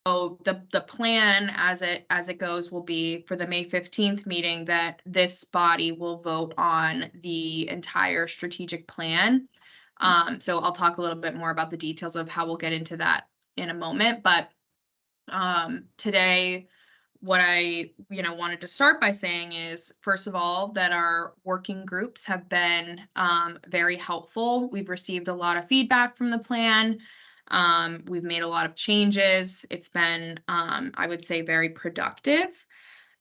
So the plan as it goes will be for the May 15th meeting that this body will vote on the entire strategic plan. So I'll talk a little bit more about the details of how we'll get into that in a moment. But today, what I wanted to start by saying is, first of all, that our working groups have been very helpful. We've received a lot of feedback from the plan. We've made a lot of changes. It's been, I would say, very productive.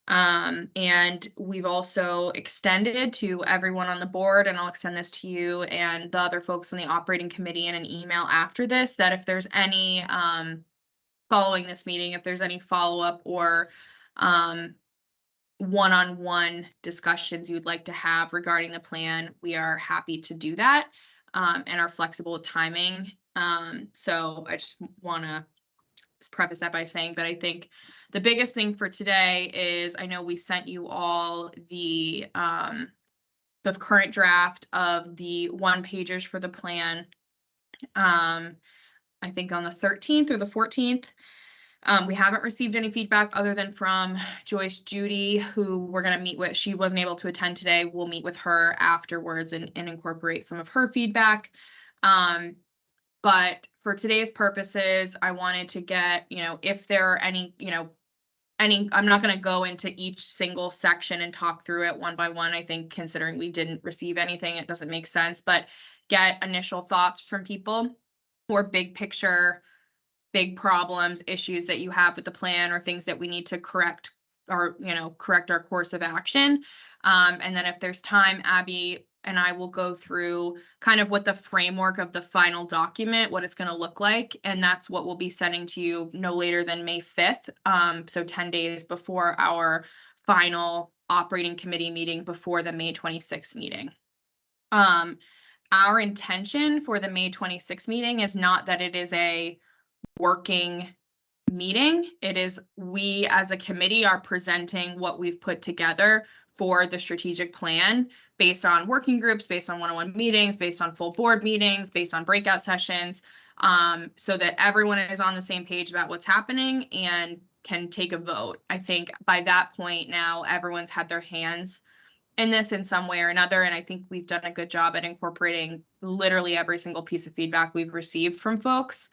And we've also extended to everyone on the board, and I'll extend this to you and the other folks on the operating committee in an email after this, that if there's any following this meeting, if there's any follow-up or um, one-on-one discussions you'd like to have regarding the plan, we are happy to do that, and are flexible with timing. So I just want to preface that by saying, but I think the biggest thing for today is, I know we sent you all the current draft of the one pagers for the plan. I think on the 13th or the 14th. We haven't received any feedback other than from Joyce Judy, who we're going to meet with. She wasn't able to attend today. We'll meet with her afterwards and incorporate some of her feedback. But for today's purposes, I wanted to get, if there are any, I'm not going to go into each single section and talk through it one by one. I think considering we didn't receive anything, it doesn't make sense, but get initial thoughts from people or big picture, big problems, issues that you have with the plan, or things that we need to correct or, correct our course of action. And then if there's time, Abby and I will go through kind of what the framework of the final document, what it's going to look like. And that's what we'll be sending to you no later than May 5th. So 10 days before our final operating committee meeting before the May 26th meeting. Our intention for the May 26th meeting is not that it is a working meeting. It is, we as a committee are presenting what we've put together for the strategic plan based on working groups, based on one-on-one meetings, based on full board meetings, based on breakout sessions, so that everyone is on the same page about what's happening and can take a vote. I think by that point now, everyone's had their hands in this in some way or another, and I think we've done a good job at incorporating literally every single piece of feedback we've received from folks.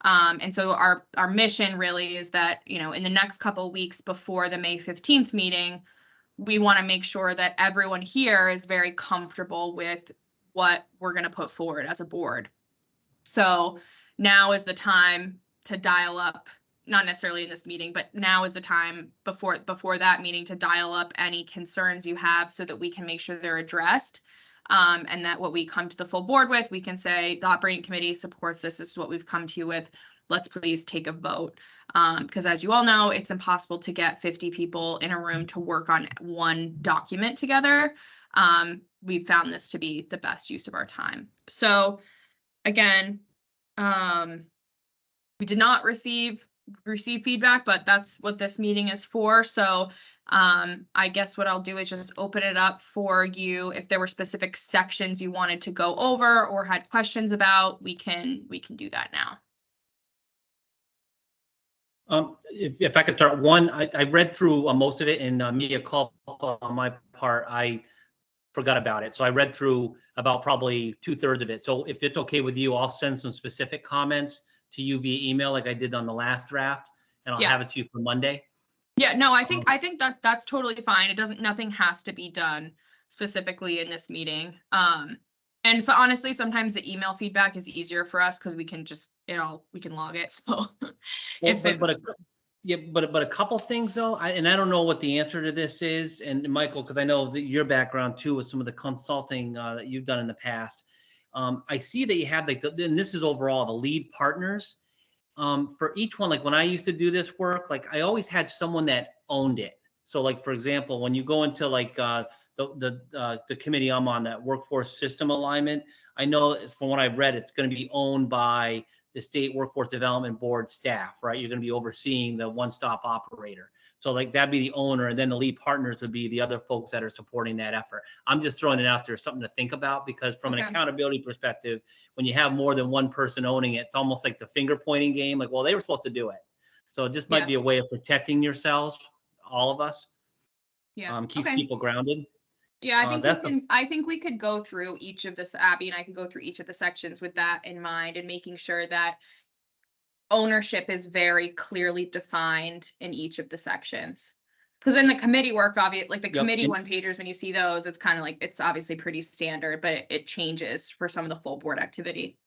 And so our mission really is that, in the next couple of weeks before the May 15th meeting, we want to make sure that everyone here is very comfortable with what we're going to put forward as a board. So now is the time to dial up, not necessarily in this meeting, but now is the time before that meeting to dial up any concerns you have so that we can make sure they're addressed. And that what we come to the full board with, we can say the operating committee supports this. This is what we've come to you with. Let's please take a vote. Because as you all know, it's impossible to get 50 people in a room to work on one document together. We've found this to be the best use of our time. So again, we did not receive feedback, but that's what this meeting is for. So I guess what I'll do is just open it up for you. If there were specific sections you wanted to go over or had questions about, we can do that now. If I could start, one, I read through most of it, and mea culpa on my part, I forgot about it. So I read through about probably 2/3 of it. So if it's okay with you, I'll send some specific comments to you via email like I did on the last draft, and I'll have it to you for Monday. Yeah, no, I think that's totally fine. It doesn't, nothing has to be done specifically in this meeting. And so honestly, sometimes the email feedback is easier for us because we can just, we can log it. So but a couple things though, I don't know what the answer to this is, and Michael, because I know your background too with some of the consulting that you've done in the past. I see that you have and this is overall the lead partners. For each one, like when I used to do this work, like I always had someone that owned it. So like, for example, when you go into like the committee I'm on, that workforce system alignment, I know from what I've read, it's going to be owned by the state workforce development board staff, right? You're going to be overseeing the one-stop operator. So like that'd be the owner, and then the lead partners would be the other folks that are supporting that effort. I'm just throwing it out there, something to think about, because from an accountability perspective, when you have more than one person owning it, it's almost like the finger pointing game. Like, well, they were supposed to do it. So it just might Yeah. be a way of protecting yourselves, all of us, Yeah. keeps Okay. people grounded. Yeah, I think we That's the, can, I think we could go through each of this, Abby and I could go through each of the sections with that in mind and making sure that ownership is very clearly defined in each of the sections. Because in the committee work, obviously, like the yep. committee And, one pagers, when you see those, it's kind of like, it's obviously pretty standard, but it changes for some of the full board activity.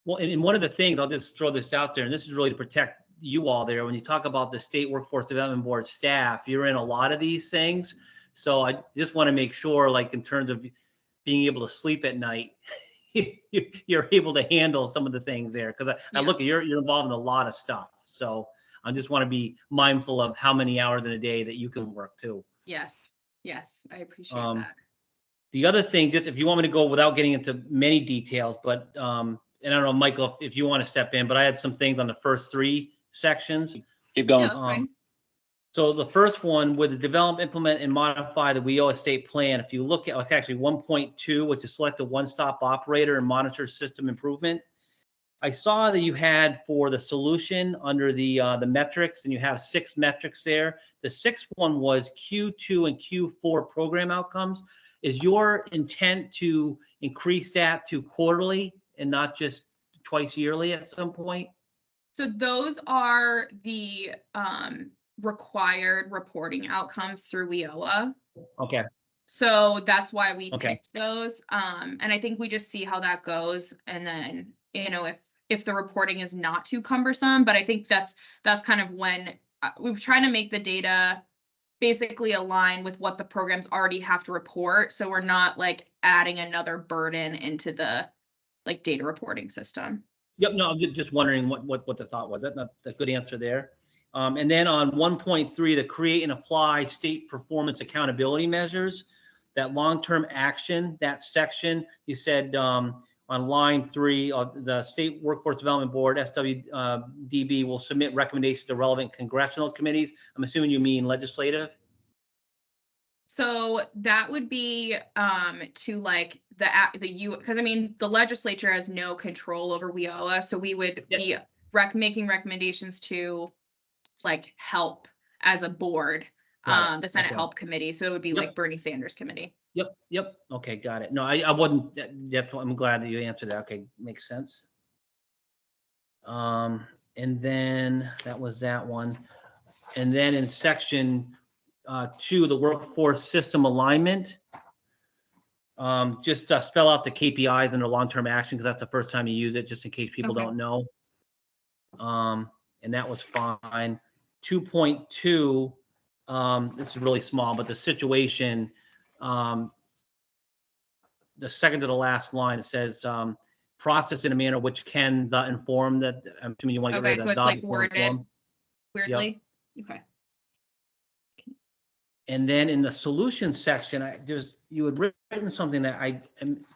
well, and one of the things, I'll just throw this out there, and this is really to protect you all there. When you talk about the State Workforce Development Board staff, you're in a lot of these things. So I just want to make sure, like in terms of being able to sleep at night, you're able to handle some of the things there. Because I Yeah. look at you're involved in a lot of stuff. So I just want to be mindful of how many hours in a day that you can work too. Yes. Yes. I appreciate Um, that. The other thing, just if you want me to go without getting into many details, but and I don't know, Michael, if you want to step in, but I had some things on the first three sections. Keep going. Yeah, that's fine. So the first one, with the develop, implement, and modify the WIO estate plan. If you look at, okay, actually 1.2, which is select a one-stop operator and monitor system improvement. I saw that you had for the solution under the metrics, and you have 6 metrics there. The sixth one was Q2 and Q4 program outcomes. Is your intent to increase that to quarterly and not just twice yearly at some point? So those are the required reporting outcomes through WIOA. Okay. So that's why we Okay. picked those. And I think we just see how that goes. And then, if the reporting is not too cumbersome, but I think that's kind of when we're trying to make the data basically align with what the programs already have to report. So we're not like adding another burden into the like data reporting system. Yep. No, I'm just wondering what the thought was. That's not a good answer there. And then on 1.3, to create and apply state performance accountability measures, that long-term action, that section, you said on line 3 of the State Workforce Development Board, SWDB, will submit recommendations to relevant congressional committees. I'm assuming you mean legislative? So that would be to like because I mean the legislature has no control over WIOA, so we would be making recommendations to like help as a board, the Senate Okay. Help Committee. So it would be Yep. like Bernie Sanders Committee. Yep. Okay, got it. No, I wasn't. I'm glad that you answered that. Okay, makes sense. And then that was that one. And then in section 2, the workforce system alignment. Just spell out the KPIs and the long-term action, because that's the first time you use it, just in case people Okay. don't know. And that was fine. 2.2, this is really small, but the situation, the second to the last line, it says process in a manner which can inform that. I'm assuming you want to get Okay, rid of so that it's like before worded inform. weirdly. Okay. And then in the solution section, you had written something that I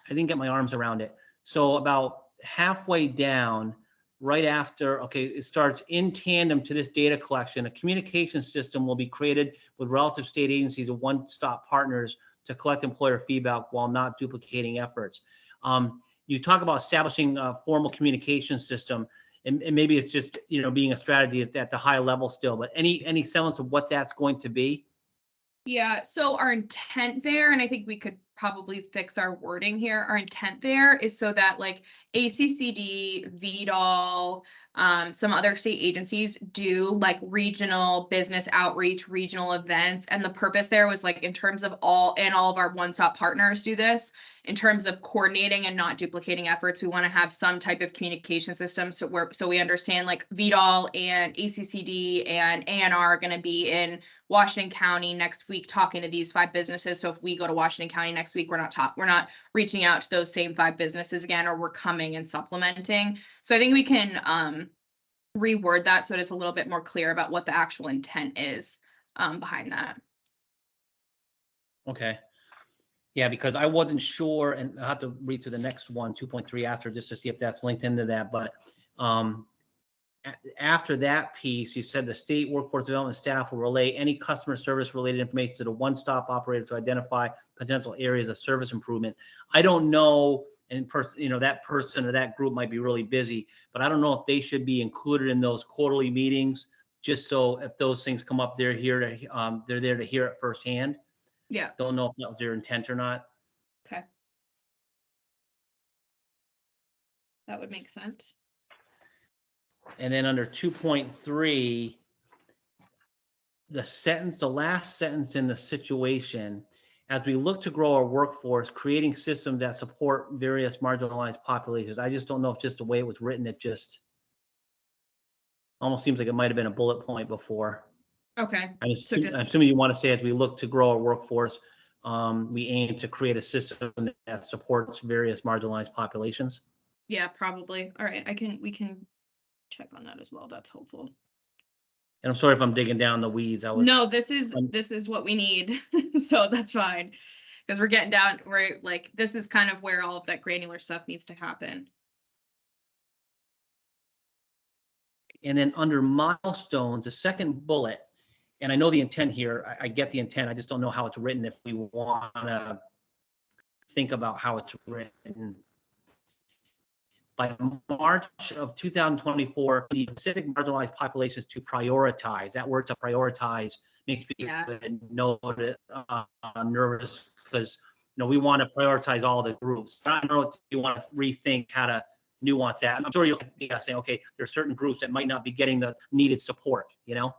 didn't get my arms around it. So about halfway down, right after, okay, it starts in tandem to this data collection, a communication system will be created with relative state agencies and one-stop partners to collect employer feedback while not duplicating efforts. You talk about establishing a formal communication system, and maybe it's just, being a strategy at the high level still, but any semblance of what that's going to be? Yeah, so our intent there, and I think we could probably fix our wording here. Our intent there is so that like ACCD, VDOL, some other state agencies do like regional business outreach, regional events. And the purpose there was like in terms of all of our one-stop partners do this, in terms of coordinating and not duplicating efforts. We want to have some type of communication system so we understand like VDOL and ACCD and ANR are going to be in Washington County next week talking to these 5 businesses. So if we go to Washington County next week, we're not reaching out to those same 5 businesses again, or we're coming and supplementing. So I think we can reword that so it's a little bit more clear about what the actual intent is behind that. Okay. Yeah, because I wasn't sure, and I'll have to read through the next one, 2.3 after, just to see if that's linked into that. But after that piece, you said the state workforce development staff will relay any customer service related information to the one-stop operator to identify potential areas of service improvement. I don't know, and that person or that group might be really busy, but I don't know if they should be included in those quarterly meetings just so if those things come up, they're there to hear it firsthand. Yeah. Don't know if that was their intent or not. Okay. That would make sense. And then under 2.3, the last sentence in the situation, as we look to grow our workforce, creating systems that support various marginalized populations. I just don't know if just the way it was written, it just almost seems like it might have been a bullet point before. Okay. I'm So just, assuming you want to say, as we look to grow our workforce, we aim to create a system that supports various marginalized populations. yeah, probably. All right. We can check on that as well. That's helpful. And I'm sorry if I'm digging down the weeds. No, this is what we need. So that's fine. Because we're getting down, we're like, this is kind of where all of that granular stuff needs to happen. And then under milestones, the second bullet, and I know the intent here, I get the intent, I just don't know how it's written if we want to think about how it's written. By March of 2024, the specific marginalized populations to prioritize. That word to prioritize makes people nervous because we want to prioritize all the groups. I don't know if you want to rethink how to nuance that. I'm sure you'll be saying, okay, there are certain groups that might not be getting the needed support. Yeah.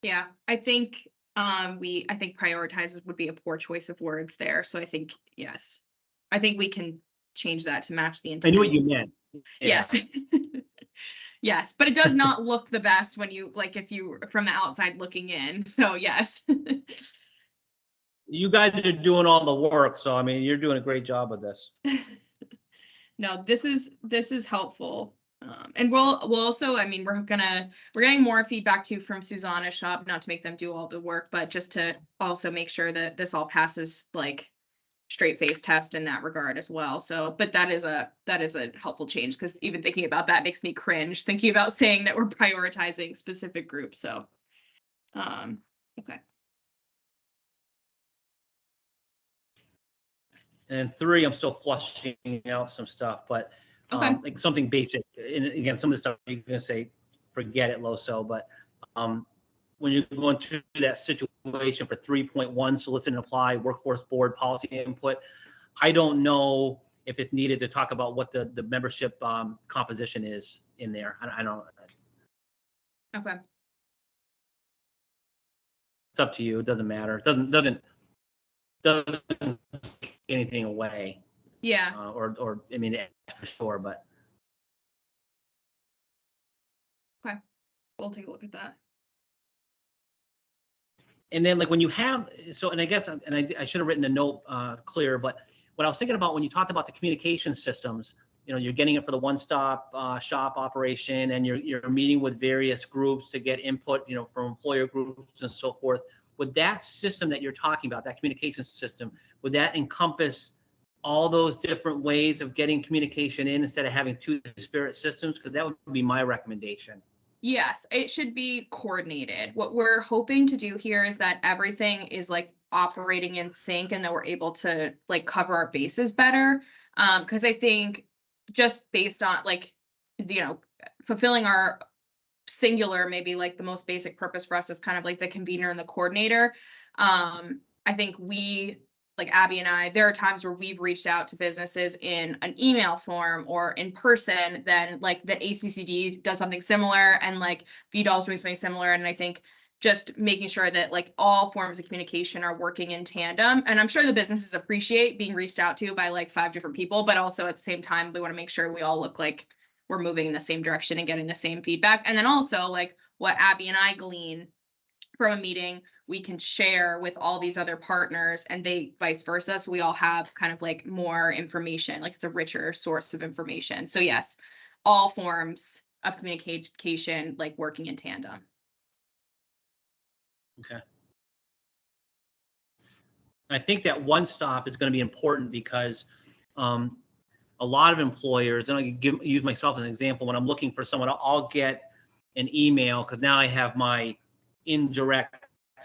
Yeah, I think I think prioritizes would be a poor choice of words there. So I think yes. I think we can change that to match the I intent. knew what you meant. Yeah. Yes. Yes, but it does not look the best when you if you from the outside looking in. So yes. You guys are doing all the work, so I mean, you're doing a great job with this. No, this is helpful. And we'll also, I mean, we're getting more feedback too from Susanna's shop, not to make them do all the work, but just to also make sure that this all passes like straight face test in that regard as well. So, but that is a helpful change, because even thinking about that makes me cringe thinking about saying that we're prioritizing specific groups. So, okay. And 3, I'm still flushing out some stuff, but Okay. like something basic. And again, some of the stuff you're gonna say, forget it, Loso. But when you're going through that situation for 3.1, solicit and apply workforce board policy input, I don't know if it's needed to talk about what the membership composition is in there. I don't. Okay. It's up to you. It doesn't matter. It doesn't take anything away. Yeah. Or I mean, for sure, but. Okay. We'll take a look at that. And then like when you have, so, and I guess, and I should have written a note clear, but what I was thinking about when you talked about the communication systems, you're getting it for the one-stop shop operation, and you're meeting with various groups to get input, from employer groups and so forth. Would that system that you're talking about, that communication system, would that encompass all those different ways of getting communication in instead of having two disparate systems? Because that would be my recommendation. Yes, it should be coordinated. What we're hoping to do here is that everything is like operating in sync, and that we're able to like cover our bases better. Because I think just based on fulfilling our singular, maybe like the most basic purpose for us is kind of like the convener and the coordinator. I think like Abby and I, there are times where we've reached out to businesses in an email form or in person, then like the ACCD does something similar, and like VDOL's doing something similar. And I think just making sure that like all forms of communication are working in tandem. And I'm sure the businesses appreciate being reached out to by like 5 different people, but also at the same time, we want to make sure we all look like we're moving in the same direction and getting the same feedback. And then also like what Abby and I glean from a meeting, we can share with all these other partners, and they vice versa. So we all have kind of like more information, like it's a richer source of information. So yes, all forms of communication, like working in tandem. Okay. I think that one stop is going to be important because a lot of employers, and I use myself as an example, when I'm looking for someone, I'll get an email because now I have my indirect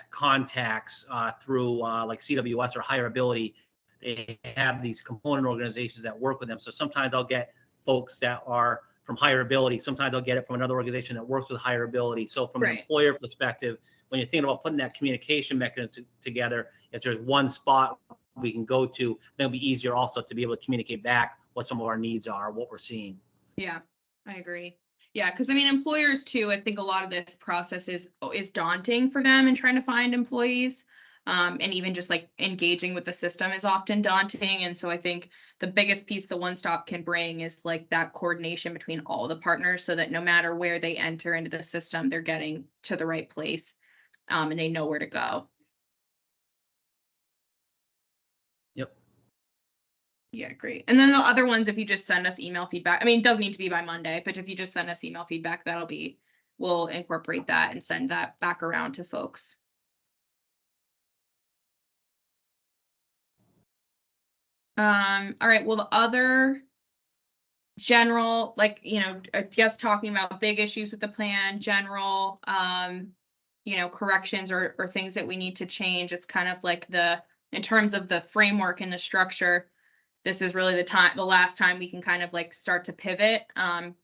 contacts through like CWS or Hireability. They have these component organizations that work with them. So sometimes I'll get folks that are from Hireability. Sometimes they'll get it from another organization that works with Hireability. So from an Right. employer perspective, when you're thinking about putting that communication mechanism together, if there's one spot we can go to, then it'll be easier also to be able to communicate back what some of our needs are, what we're seeing. Yeah, I agree. Yeah, because I mean, employers too, I think a lot of this process is daunting for them in trying to find employees. And even just like engaging with the system is often daunting. And so I think the biggest piece the One Stop can bring is like that coordination between all the partners so that no matter where they enter into the system, they're getting to the right place, and they know where to go. Yep. Yeah, great. And then the other ones, if you just send us email feedback, I mean, it doesn't need to be by Monday, but if you just send us email feedback, we'll incorporate that and send that back around to folks. All right, well, the other general, like, I guess talking about big issues with the plan, general, corrections or things that we need to change. It's kind of like in terms of the framework and the structure, this is really the last time we can kind of like start to pivot.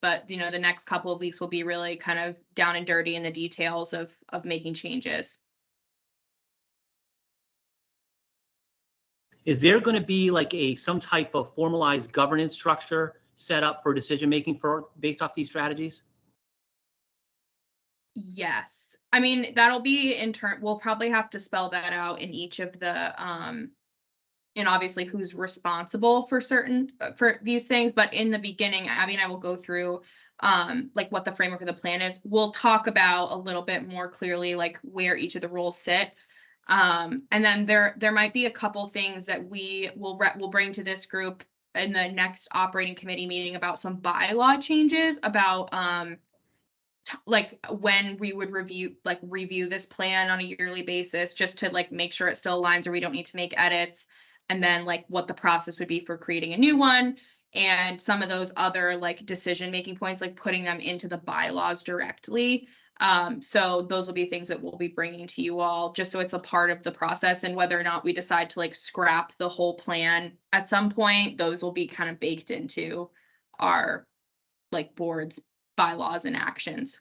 But the next couple of weeks will be really kind of down and dirty in the details of making changes. Is there going to be like some type of formalized governance structure set up for decision making based off these strategies? Yes. I mean, that'll be we'll probably have to spell that out in each of the and obviously who's responsible for for these things, but in the beginning, Abby and I will go through like what the framework of the plan is. We'll talk about a little bit more clearly like where each of the roles sit. And then there might be a couple things that we'll bring to this group in the next operating committee meeting about some bylaw changes about like when we would review this plan on a yearly basis, just to like make sure it still aligns or we don't need to make edits, and then like what the process would be for creating a new one, and some of those other like decision making points, like putting them into the bylaws directly. So those will be things that we'll be bringing to you all, just so it's a part of the process. And whether or not we decide to like scrap the whole plan at some point, those will be kind of baked into our like board's bylaws and actions.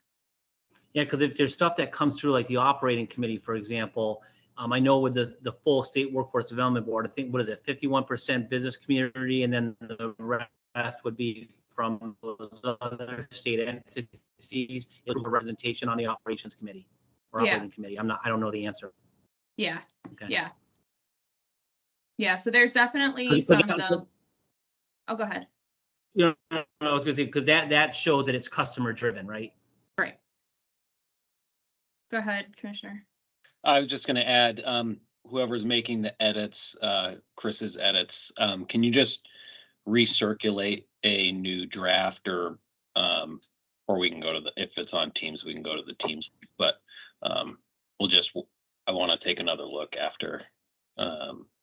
Yeah, because if there's stuff that comes through like the operating committee, for example, I know with the full state workforce development board, I think, what is it, 51% business community, and then the rest would be from those other state entities. It'll be representation on the operations committee or operating committee. I don't know the answer. Yeah. Okay. Yeah. Yeah. So there's definitely some of the. Oh, go ahead. I was going to say, because that showed that it's customer driven, right? Right. Go ahead, Commissioner. I was just going to add, whoever's making the edits, Chris's edits, can you just recirculate a new draft, or we can go to if it's on Teams, we can go to the Teams, but I want to take another look after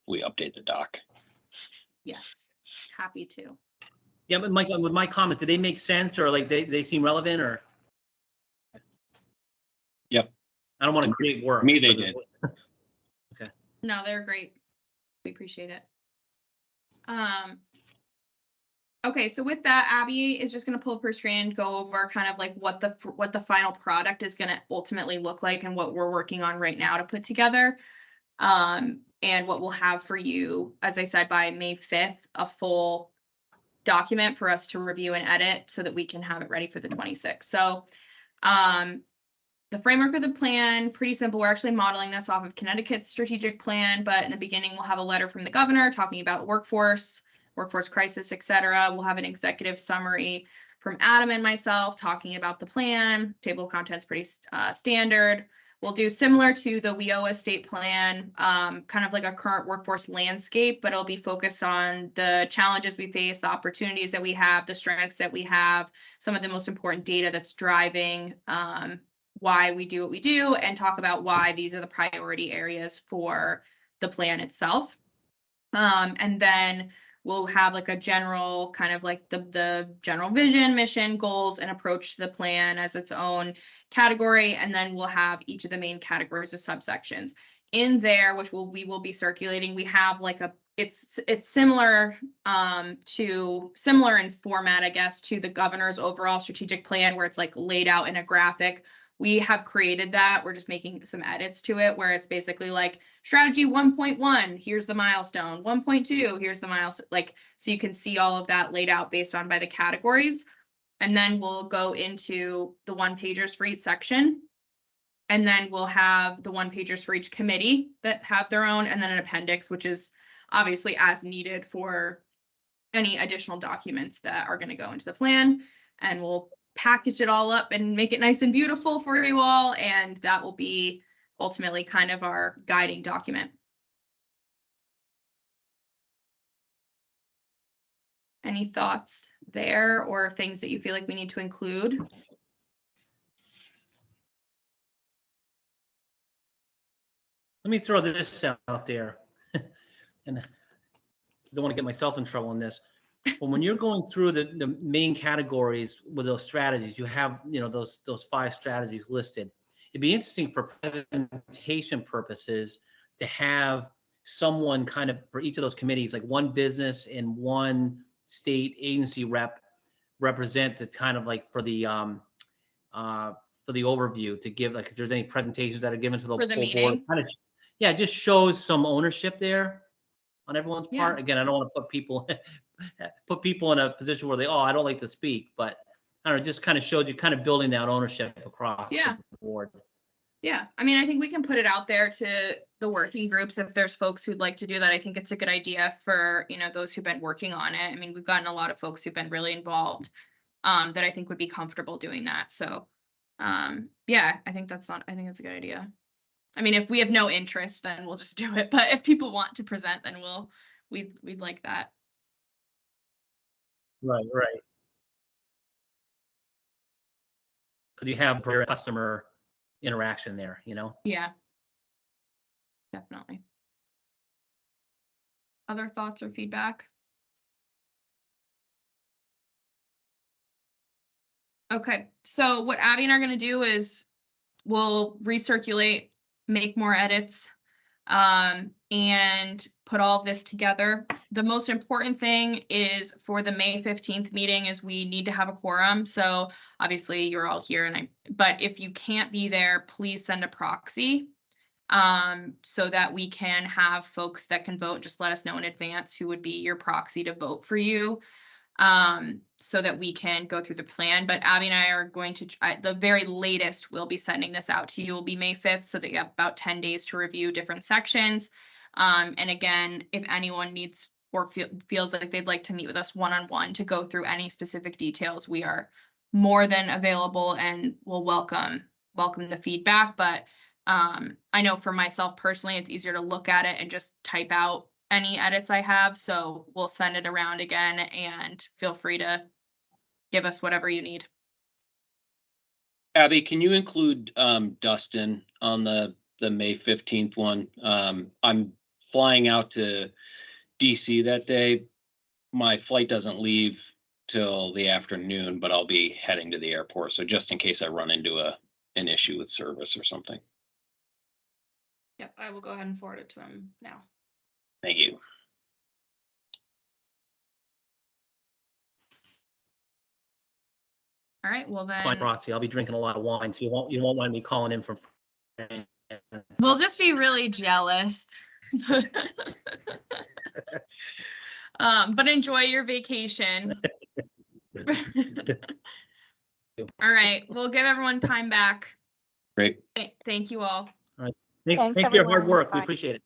we update the doc. Yes, happy to. Yeah, but Mike, with my comment, do they make sense, or like they seem relevant, or? Yep. I don't want to create work. Me, they did. Okay. No, they're great. We appreciate it. Okay, so with that, Abby is just going to pull up her screen, go over kind of like what the final product is going to ultimately look like and what we're working on right now to put together. And what we'll have for you, as I said, by May 5th, a full document for us to review and edit so that we can have it ready for the 26th. So the framework of the plan, pretty simple. We're actually modeling this off of Connecticut's strategic plan, but in the beginning, we'll have a letter from the governor talking about workforce crisis, etc. We'll have an executive summary from Adam and myself talking about the plan. Table of contents pretty standard. We'll do similar to the WIOA state plan, kind of like a current workforce landscape, but it'll be focused on the challenges we face, the opportunities that we have, the strengths that we have, some of the most important data that's driving why we do what we do, and talk about why these are the priority areas for the plan itself. And then we'll have like a general kind of like the general vision, mission, goals, and approach to the plan as its own category. And then we'll have each of the main categories of subsections in there, which we will be circulating. We have like a it's similar similar in format, I guess, to the governor's overall strategic plan where it's like laid out in a graphic. We have created that. We're just making some edits to it where it's basically like strategy 1.1, here's the milestone, 1.2, here's the milestone, like, so you can see all of that laid out based on by the categories. And then we'll go into the 1-pagers for each section. And then we'll have the 1-pagers for each committee that have their own, and then an appendix, which is obviously as needed for any additional documents that are going to go into the plan. And we'll package it all up and make it nice and beautiful for you all. And that will be ultimately kind of our guiding document. Any thoughts there or things that you feel like we need to include? Let me throw this out there. And I don't want to get myself in trouble on this. But when you're going through the main categories with those strategies, you have, those 5 strategies listed. It'd be interesting for presentation purposes to have someone kind of for each of those committees, like one business and one state agency represent to kind of like for the overview to give, like, if there's any presentations that are given to the For the full meeting? board, kind of, yeah, it just shows some ownership there on everyone's Yeah. part. Again, I don't want to put people in a position where I don't like to speak, but I don't know, just kind of showed you kind of building that ownership across Yeah. the board. Yeah, I mean, I think we can put it out there to the working groups if there's folks who'd like to do that. I think it's a good idea for, those who've been working on it. I mean, we've gotten a lot of folks who've been really involved that I think would be comfortable doing that. So, yeah, I think that's a good idea. I mean, if we have no interest, then we'll just do it. But if people want to present, then we'd like that. Right. Because you have customer interaction there, Yeah, definitely. Other thoughts or feedback? Okay, so what Abby and I are going to do is we'll recirculate, make more edits, and put all of this together. The most important thing is for the May 15th meeting is we need to have a quorum. So obviously you're all here but if you can't be there, please send a proxy so that we can have folks that can vote. Just let us know in advance who would be your proxy to vote for you. So that we can go through the plan. But Abby and I are going to, at the very latest, we'll be sending this out to you, will be May 5th, so that you have about 10 days to review different sections. And again, if anyone needs or feels like they'd like to meet with us one-on-one to go through any specific details, we are more than available and will welcome the feedback. But I know for myself personally, it's easier to look at it and just type out any edits I have. So we'll send it around again and feel free to give us whatever you need. Abby, can you include Dustin on the May 15th one? I'm flying out to DC that day. My flight doesn't leave till the afternoon, but I'll be heading to the airport. So just in case I run into an issue with service or something. Yep, I will go ahead and forward it to him now. Thank you. All right, well My then proxy, I'll be drinking a lot of wine, so you won't want me calling in from. we'll just be really jealous. But enjoy your vacation. All right, we'll give everyone time back. Great. Thank you all. Thanks for your hard everyone. work. We Bye. appreciate it.